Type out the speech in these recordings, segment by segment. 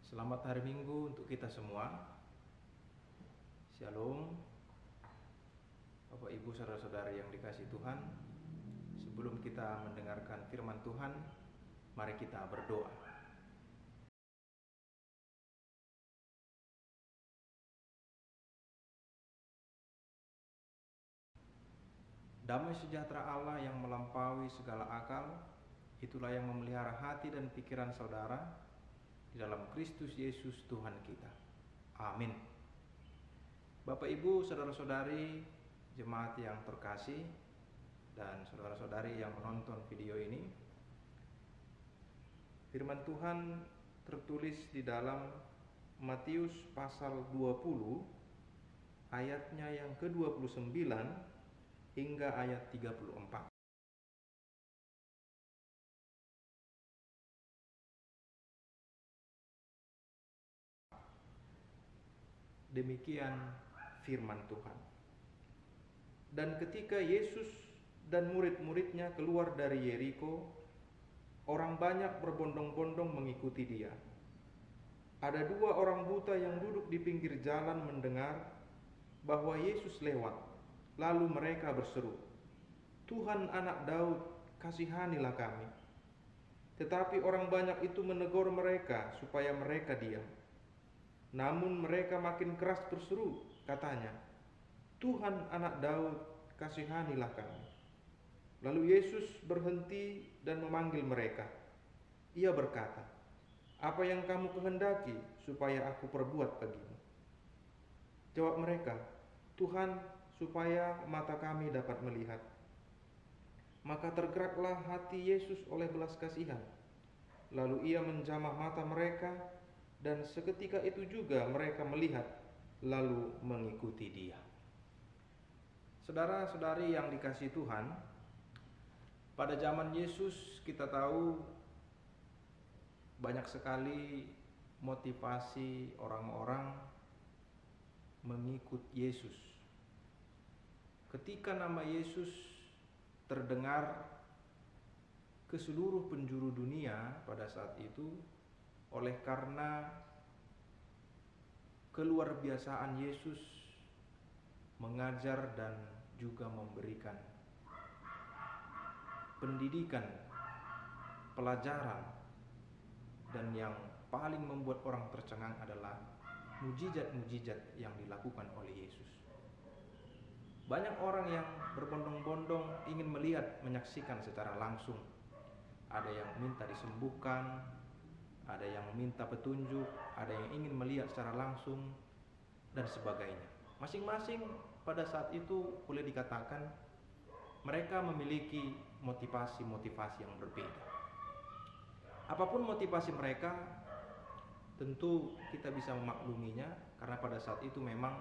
Selamat hari Minggu untuk kita semua. Shalom, Bapak Ibu saudara-saudari yang dikasihi Tuhan. Sebelum kita mendengarkan firman Tuhan, mari kita berdoa. Damai sejahtera Allah yang melampaui segala akal, itulah yang memelihara hati dan pikiran saudara di dalam Kristus Yesus Tuhan kita. Amin. Bapak Ibu saudara-saudari jemaat yang terkasih dan saudara-saudari yang menonton video ini, firman Tuhan tertulis di dalam Matius pasal 20 ayatnya yang ke-29 hingga ayat 34. Demikian firman Tuhan. Dan ketika Yesus dan murid-muridnya keluar dari Yeriko, orang banyak berbondong-bondong mengikuti dia. Ada dua orang buta yang duduk di pinggir jalan mendengar bahwa Yesus lewat. Lalu mereka berseru, "Tuhan, Anak Daud, kasihanilah kami." Tetapi orang banyak itu menegur mereka supaya mereka diam. Namun mereka makin keras berseru, katanya, "Tuhan, Anak Daud, kasihanilah kami." Lalu Yesus berhenti dan memanggil mereka. Ia berkata, "Apa yang kamu kehendaki supaya aku perbuat bagimu?" Jawab mereka, "Tuhan, supaya mata kami dapat melihat." Maka tergeraklah hati Yesus oleh belas kasihan. Lalu ia menjamah mata mereka, dan seketika itu juga mereka melihat lalu mengikuti dia. Saudara-saudari yang dikasihi Tuhan, pada zaman Yesus kita tahu banyak sekali motivasi orang-orang mengikut Yesus. Ketika nama Yesus terdengar ke seluruh penjuru dunia pada saat itu, oleh karena keluar biasaan Yesus mengajar dan juga memberikan pendidikan, pelajaran, dan yang paling membuat orang tercengang adalah mujizat-mujizat yang dilakukan oleh Yesus. Banyak orang yang berbondong-bondong ingin melihat, menyaksikan secara langsung. Ada yang minta disembuhkan, ada yang minta petunjuk, ada yang ingin melihat secara langsung, dan sebagainya. Masing-masing pada saat itu boleh dikatakan mereka memiliki motivasi-motivasi yang berbeda. Apapun motivasi mereka, tentu kita bisa memakluminya, karena pada saat itu memang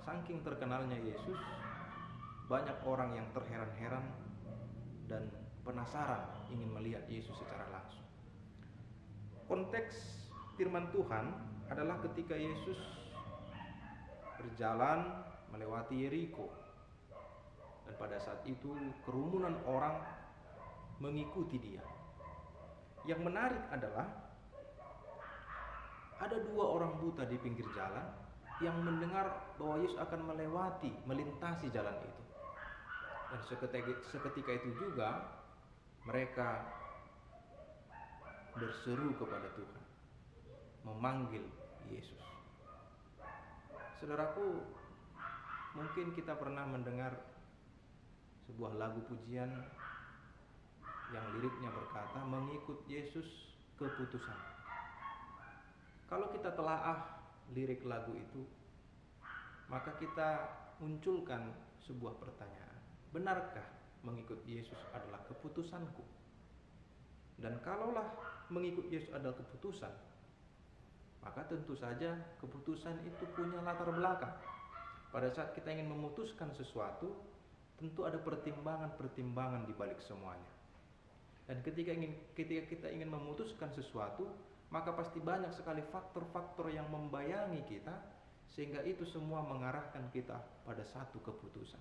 saking terkenalnya Yesus, banyak orang yang terheran-heran dan penasaran ingin melihat Yesus secara langsung. Konteks firman Tuhan adalah ketika Yesus berjalan melewati Yeriko, dan pada saat itu kerumunan orang mengikuti dia. Yang menarik adalah ada dua orang buta di pinggir jalan yang mendengar bahwa Yesus akan melintasi jalan itu. Dan seketika itu juga mereka berseru kepada Tuhan, memanggil Yesus. Saudaraku, mungkin kita pernah mendengar sebuah lagu pujian yang liriknya berkata, "Mengikut Yesus keputusan." Kalau kita telaah lirik lagu itu, maka kita munculkan sebuah pertanyaan. Benarkah mengikut Yesus adalah keputusanku? Dan kalaulah mengikut Yesus adalah keputusan, maka tentu saja keputusan itu punya latar belakang. Pada saat kita ingin memutuskan sesuatu, tentu ada pertimbangan-pertimbangan di balik semuanya. Dan ketika kita ingin memutuskan sesuatu, maka pasti banyak sekali faktor-faktor yang membayangi kita, sehingga itu semua mengarahkan kita pada satu keputusan.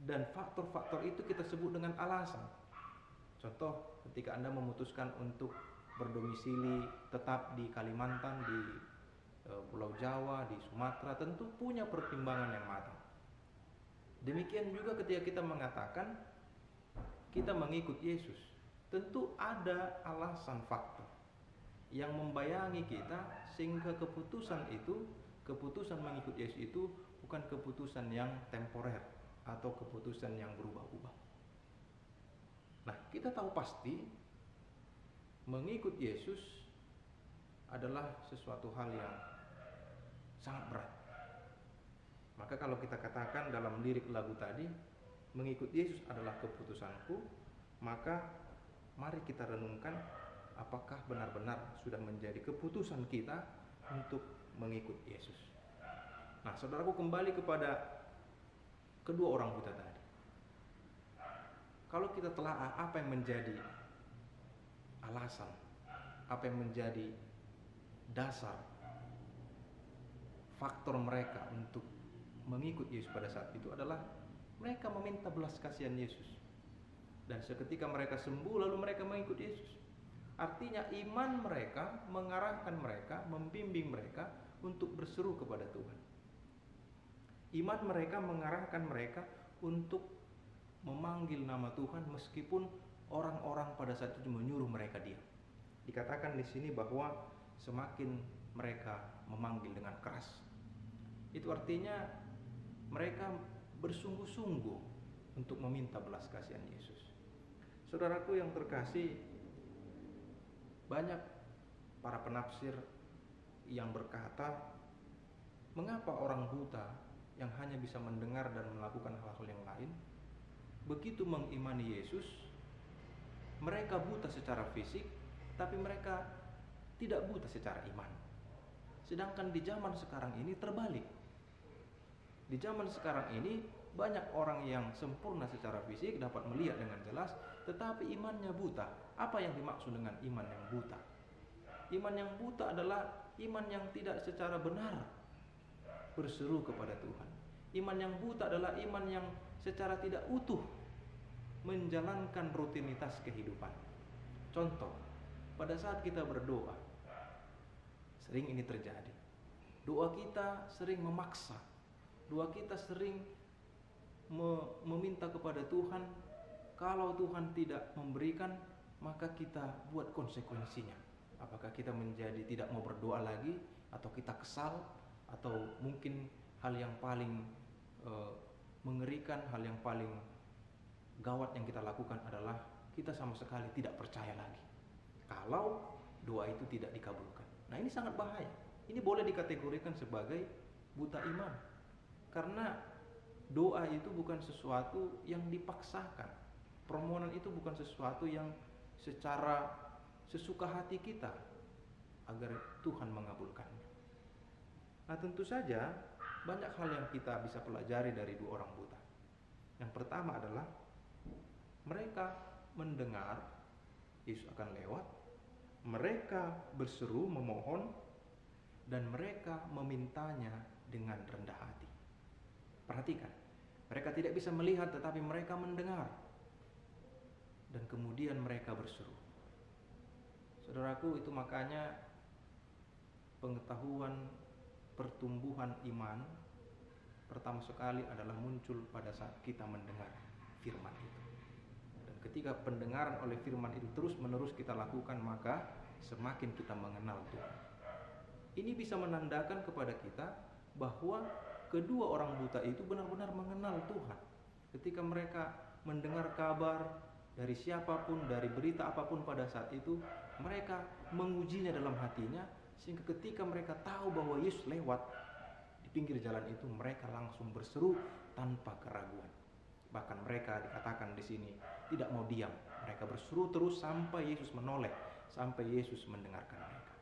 Dan faktor-faktor itu kita sebut dengan alasan. Contoh, ketika Anda memutuskan untuk berdomisili tetap di Kalimantan, di Pulau Jawa, di Sumatera, tentu punya pertimbangan yang matang. Demikian juga ketika kita mengatakan kita mengikut Yesus, tentu ada alasan faktor yang membayangi kita sehingga keputusan mengikut Yesus itu bukan keputusan yang temporer atau keputusan yang berubah-ubah. Nah, kita tahu pasti mengikut Yesus adalah sesuatu hal yang sangat berat. Maka kalau kita katakan dalam lirik lagu tadi, mengikut Yesus adalah keputusanku, maka mari kita renungkan apakah benar-benar sudah menjadi keputusan kita untuk mengikut Yesus. Nah, saudaraku, kembali kepada kedua orang buta tadi. Kalau kita telah apa yang menjadi alasan, apa yang menjadi dasar faktor mereka untuk mengikut Yesus pada saat itu adalah mereka meminta belas kasihan Yesus. Dan seketika mereka sembuh lalu mereka mengikut Yesus. Artinya iman mereka mengarahkan mereka, membimbing mereka untuk berseru kepada Tuhan. Iman mereka mengarahkan mereka untuk memanggil nama Tuhan meskipun orang-orang pada saat itu menyuruh mereka diam. Dikatakan di sini bahwa semakin mereka memanggil dengan keras, itu artinya mereka bersungguh-sungguh untuk meminta belas kasihan Yesus. Saudaraku yang terkasih, banyak para penafsir yang berkata, mengapa orang buta yang hanya bisa mendengar dan melakukan hal-hal yang lain, begitu mengimani Yesus, mereka buta secara fisik, tapi mereka tidak buta secara iman. Sedangkan di zaman sekarang ini terbalik. Di zaman sekarang ini banyak orang yang sempurna secara fisik, dapat melihat dengan jelas, tetapi imannya buta. Apa yang dimaksud dengan iman yang buta? Iman yang buta adalah iman yang tidak secara benar berseru kepada Tuhan. Iman yang buta adalah iman yang secara tidak utuh menjalankan rutinitas kehidupan. Contoh, pada saat kita berdoa, sering ini terjadi. Doa kita sering memaksa. Doa kita sering meminta kepada Tuhan. Kalau Tuhan tidak memberikan, maka kita buat konsekuensinya. Apakah kita menjadi tidak mau berdoa lagi, atau kita kesal, atau mungkin hal yang paling mengerikan, hal yang paling gawat yang kita lakukan adalah kita sama sekali tidak percaya lagi kalau doa itu tidak dikabulkan. Nah, ini sangat bahaya. Ini boleh dikategorikan sebagai buta iman, karena doa itu bukan sesuatu yang dipaksakan. Permohonan itu bukan sesuatu yang secara sesuka hati kita agar Tuhan mengabulkannya. Nah, tentu saja banyak hal yang kita bisa pelajari dari dua orang buta. Yang pertama adalah mereka mendengar Yesus akan lewat, mereka berseru memohon, dan mereka memintanya dengan rendah hati. Perhatikan, mereka tidak bisa melihat tetapi mereka mendengar, dan kemudian mereka berseru. Saudaraku, itu makanya pengetahuan pertumbuhan iman pertama sekali adalah muncul pada saat kita mendengar firman itu. Dan ketika pendengaran oleh firman itu terus menerus kita lakukan, maka semakin kita mengenal Tuhan. Ini bisa menandakan kepada kita bahwa kedua orang buta itu benar-benar mengenal Tuhan. Ketika mereka mendengar kabar dari siapapun, dari berita apapun pada saat itu, mereka mengujinya dalam hatinya, sehingga ketika mereka tahu bahwa Yesus lewat di pinggir jalan itu, mereka langsung berseru tanpa keraguan. Bahkan mereka dikatakan di sini tidak mau diam, mereka berseru terus sampai Yesus menoleh, sampai Yesus mendengarkan mereka.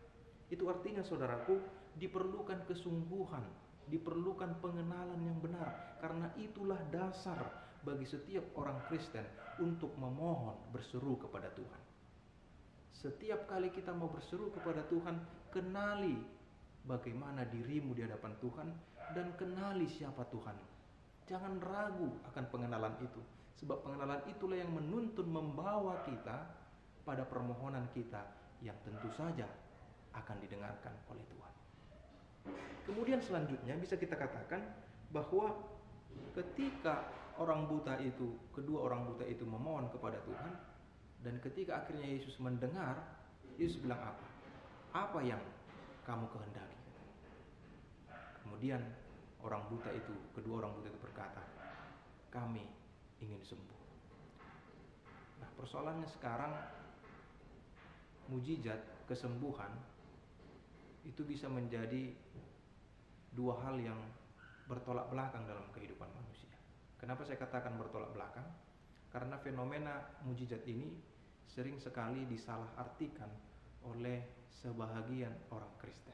Itu artinya, saudaraku, diperlukan kesungguhan, diperlukan pengenalan yang benar, karena itulah dasar bagi setiap orang Kristen untuk memohon, berseru kepada Tuhan. Setiap kali kita mau berseru kepada Tuhan, kenali bagaimana dirimu di hadapan Tuhan dan kenali siapa Tuhan. Jangan ragu akan pengenalan itu, sebab pengenalan itulah yang menuntun membawa kita pada permohonan kita yang tentu saja akan didengarkan oleh Tuhan. Kemudian selanjutnya bisa kita katakan bahwa ketika kedua orang buta itu memohon kepada Tuhan, dan ketika akhirnya Yesus mendengar, Yesus bilang apa? Apa yang kamu kehendaki? Kemudian kedua orang buta itu berkata, kami ingin sembuh. Nah, persoalannya sekarang, mujizat kesembuhan itu bisa menjadi dua hal yang bertolak belakang dalam kehidupan manusia. Kenapa saya katakan bertolak belakang? Karena fenomena mujizat ini sering sekali disalahartikan oleh sebahagian orang Kristen.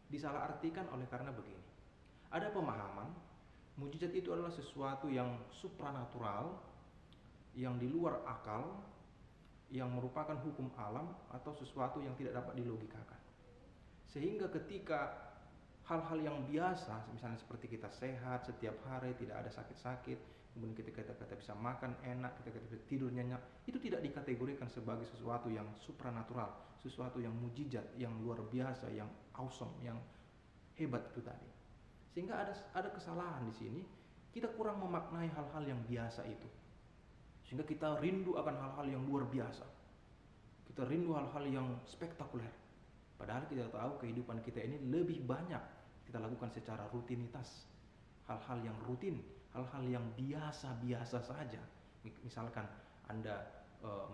Disalahartikan karena begini. Ada pemahaman mujizat itu adalah sesuatu yang supranatural, yang di luar akal, yang merupakan hukum alam atau sesuatu yang tidak dapat dilogikakan. Sehingga ketika hal-hal yang biasa, misalnya seperti kita sehat setiap hari, tidak ada sakit-sakit, kemudian kita bisa makan enak, kita bisa tidur nyenyak, itu tidak dikategorikan sebagai sesuatu yang supranatural, sesuatu yang mujizat, yang luar biasa, yang awesome, yang hebat itu tadi. Sehingga ada kesalahan di sini, kita kurang memaknai hal-hal yang biasa itu. Sehingga kita rindu akan hal-hal yang luar biasa. Kita rindu hal-hal yang spektakuler. Padahal kita tahu kehidupan kita ini lebih banyak kita lakukan secara rutinitas. Hal-hal yang rutin, hal-hal yang biasa-biasa saja. Misalkan Anda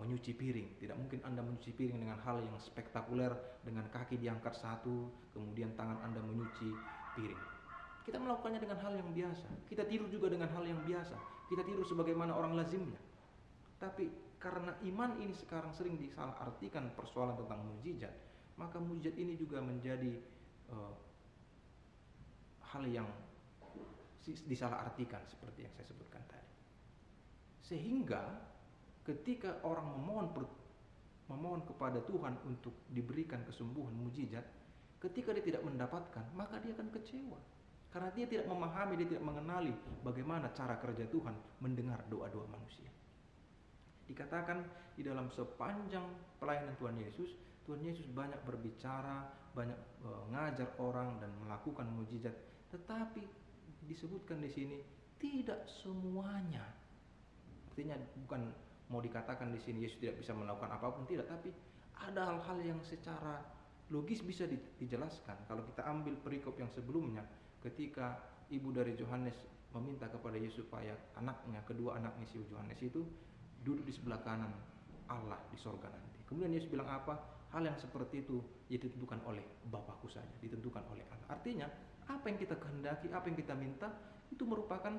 menyuci piring, tidak mungkin Anda menyuci piring dengan hal yang spektakuler, dengan kaki diangkat satu, kemudian tangan Anda menyuci piring. Kita melakukannya dengan hal yang biasa. Kita tidur juga dengan hal yang biasa. Kita tidur sebagaimana orang lazimnya. Tapi karena iman ini sekarang sering disalahartikan persoalan tentang mujizat, maka mujizat ini juga menjadi hal yang disalahartikan seperti yang saya sebutkan tadi. Sehingga ketika orang memohon kepada Tuhan untuk diberikan kesembuhan mujizat, ketika dia tidak mendapatkan, maka dia akan kecewa. Karena dia tidak memahami, dia tidak mengenali bagaimana cara kerja Tuhan mendengar doa-doa manusia. Dikatakan di dalam sepanjang pelayanan Tuhan Yesus banyak berbicara, banyak mengajar orang dan melakukan mujizat. Tetapi disebutkan di sini tidak semuanya. Artinya bukan mau dikatakan di sini Yesus tidak bisa melakukan apapun, tidak, tapi ada hal-hal yang secara logis bisa dijelaskan. Kalau kita ambil perikop yang sebelumnya, ketika ibu dari Yohanes meminta kepada Yesus supaya kedua anaknya si Yohanes itu duduk di sebelah kanan Allah di sorga nanti. Kemudian Yesus bilang apa? Hal yang seperti itu ditentukan oleh Bapakku saja, ditentukan oleh Allah. Artinya apa yang kita kehendaki, apa yang kita minta, itu merupakan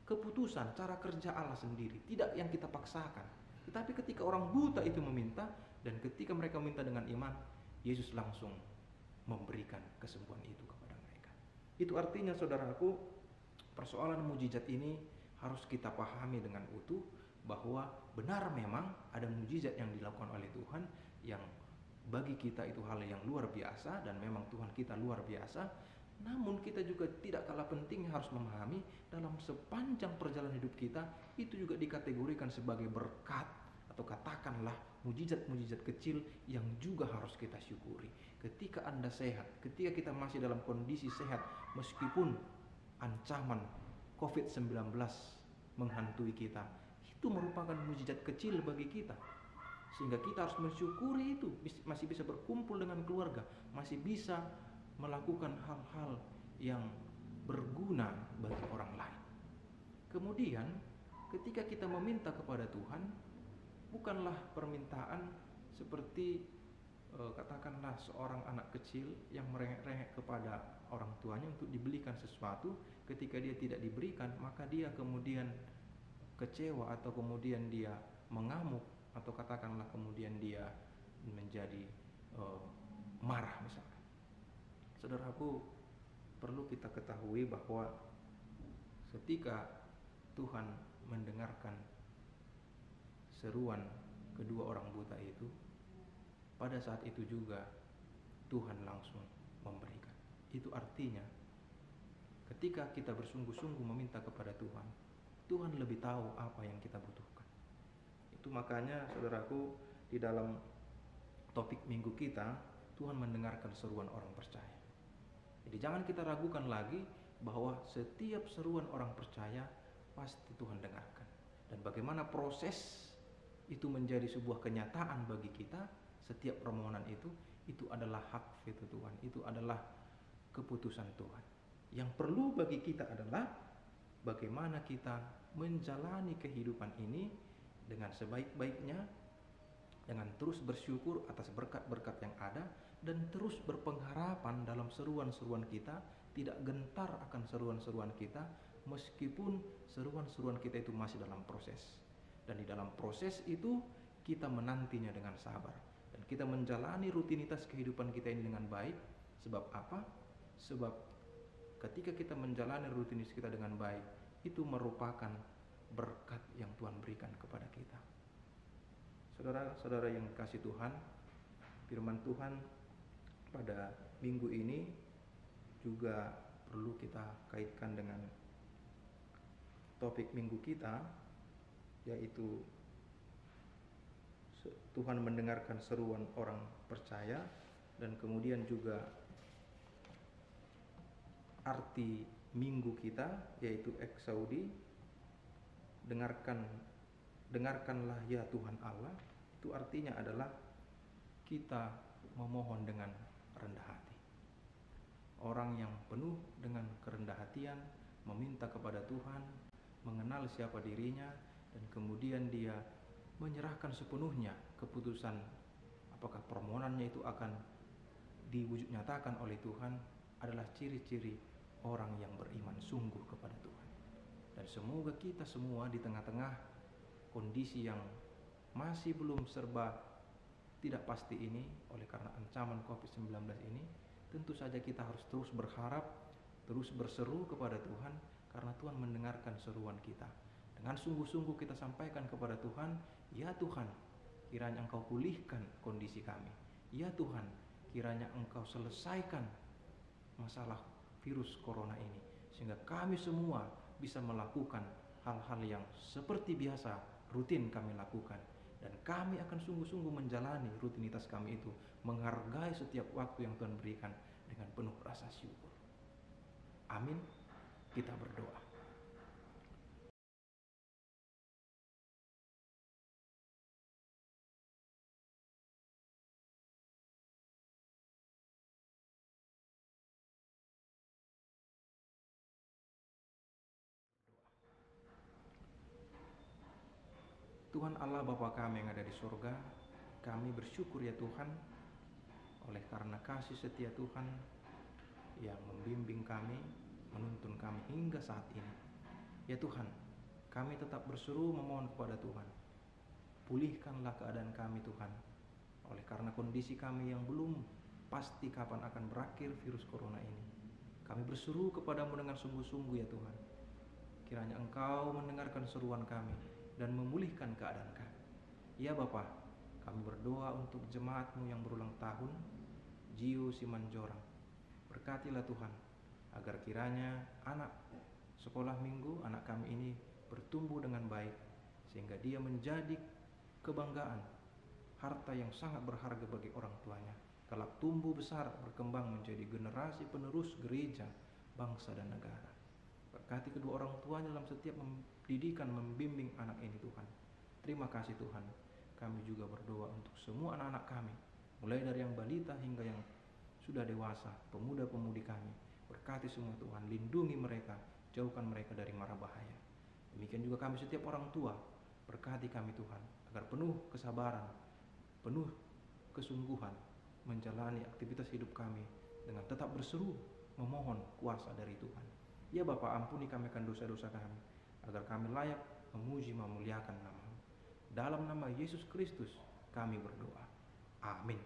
keputusan, cara kerja Allah sendiri, tidak yang kita paksakan. Tetapi ketika orang buta itu meminta, dan ketika mereka meminta dengan iman, Yesus langsung memberikan kesembuhan itu kepada mereka. Itu artinya, saudaraku, persoalan mujizat ini harus kita pahami dengan utuh, bahwa benar memang ada mujizat yang dilakukan oleh Tuhan yang bagi kita itu hal yang luar biasa, dan memang Tuhan kita luar biasa. Namun kita juga tidak kalah penting harus memahami dalam sepanjang perjalanan hidup kita itu juga dikategorikan sebagai berkat, atau katakanlah mujizat-mujizat kecil yang juga harus kita syukuri. Ketika Anda sehat, ketika kita masih dalam kondisi sehat, meskipun ancaman COVID-19 menghantui kita, itu merupakan mujizat kecil bagi kita. Sehingga kita harus mensyukuri itu, masih bisa berkumpul dengan keluarga, masih bisa melakukan hal-hal yang berguna bagi orang lain. Kemudian ketika kita meminta kepada Tuhan, bukanlah permintaan seperti katakanlah seorang anak kecil yang merengek-rengek kepada orang tuanya untuk dibelikan sesuatu. Ketika dia tidak diberikan, maka dia kemudian kecewa, atau kemudian dia mengamuk, atau katakanlah kemudian dia menjadi marah misalkan. Saudaraku, perlu kita ketahui bahwa ketika Tuhan mendengarkan seruan kedua orang buta itu, pada saat itu juga Tuhan langsung memberikan. Itu artinya ketika kita bersungguh-sungguh meminta kepada Tuhan, Tuhan lebih tahu apa yang kita butuhkan. Itu makanya, saudaraku, di dalam topik minggu kita, Tuhan mendengarkan seruan orang percaya. Jadi jangan kita ragukan lagi bahwa setiap seruan orang percaya pasti Tuhan dengarkan. Dan bagaimana proses itu menjadi sebuah kenyataan bagi kita, setiap permohonan itu adalah hak veto Tuhan, itu adalah keputusan Tuhan. Yang perlu bagi kita adalah bagaimana kita menjalani kehidupan ini dengan sebaik-baiknya, dengan terus bersyukur atas berkat-berkat yang ada, dan terus berpengharapan dalam seruan-seruan kita, tidak gentar akan seruan-seruan kita, meskipun seruan-seruan kita itu masih dalam proses. Dan di dalam proses itu kita menantinya dengan sabar, dan kita menjalani rutinitas kehidupan kita ini dengan baik. Sebab apa? Sebab ketika kita menjalani rutinitas kita dengan baik, itu merupakan berkat yang Tuhan berikan kepada kita. Saudara-saudara yang kasih Tuhan, firman Tuhan pada minggu ini juga perlu kita kaitkan dengan topik minggu kita, yaitu Tuhan mendengarkan seruan orang percaya, dan kemudian juga arti minggu kita, yaitu Eksaudi, dengarkanlah ya Tuhan Allah. Itu artinya adalah kita memohon dengan rendah hati. Orang yang penuh dengan kerendah hatian meminta kepada Tuhan, mengenal siapa dirinya, dan kemudian dia menyerahkan sepenuhnya keputusan apakah permohonannya itu akan diwujud nyatakan oleh Tuhan, adalah ciri-ciri orang yang beriman sungguh kepada Tuhan. Dan semoga kita semua di tengah-tengah kondisi yang masih belum serba tidak pasti ini, oleh karena ancaman COVID-19 ini, tentu saja kita harus terus berharap, terus berseru kepada Tuhan, karena Tuhan mendengarkan seruan kita. Dengan sungguh-sungguh kita sampaikan kepada Tuhan, ya Tuhan, kiranya Engkau pulihkan kondisi kami. Ya Tuhan, kiranya Engkau selesaikan masalah virus corona ini, sehingga kami semua bisa melakukan hal-hal yang seperti biasa rutin kami lakukan, dan kami akan sungguh-sungguh menjalani rutinitas kami itu, menghargai setiap waktu yang Tuhan berikan dengan penuh rasa syukur. Amin. Kita berdoa. Tuhan Allah Bapa kami yang ada di surga, kami bersyukur ya Tuhan, oleh karena kasih setia Tuhan yang membimbing kami, menuntun kami hingga saat ini. Ya Tuhan, kami tetap berseru memohon kepada Tuhan, pulihkanlah keadaan kami Tuhan, oleh karena kondisi kami yang belum pasti kapan akan berakhir virus corona ini. Kami berseru kepadamu dengan sungguh-sungguh ya Tuhan, kiranya Engkau mendengarkan seruan kami dan memulihkan keadaan kami. Ya Bapa, kami berdoa untuk jemaat-Mu yang berulang tahun, Jiu Simanjorang. Berkatilah Tuhan, agar kiranya anak sekolah minggu anak kami ini bertumbuh dengan baik, sehingga dia menjadi kebanggaan, harta yang sangat berharga bagi orang tuanya, kelak tumbuh besar berkembang menjadi generasi penerus gereja, bangsa dan negara. Berkati kedua orang tuanya dalam setiap pendidikan membimbing anak ini Tuhan. Terima kasih Tuhan. Kami juga berdoa untuk semua anak-anak kami, mulai dari yang balita hingga yang sudah dewasa, pemuda-pemudi kami. Berkati semua Tuhan, lindungi mereka, jauhkan mereka dari mara bahaya. Demikian juga kami setiap orang tua, berkati kami Tuhan, agar penuh kesabaran, penuh kesungguhan menjalani aktivitas hidup kami dengan tetap berseru memohon kuasa dari Tuhan. Ya Bapa, ampuni kami akan dosa-dosa kami, agar kami layak memuji memuliakan nama-Mu. Dalam nama Yesus Kristus kami berdoa. Amin.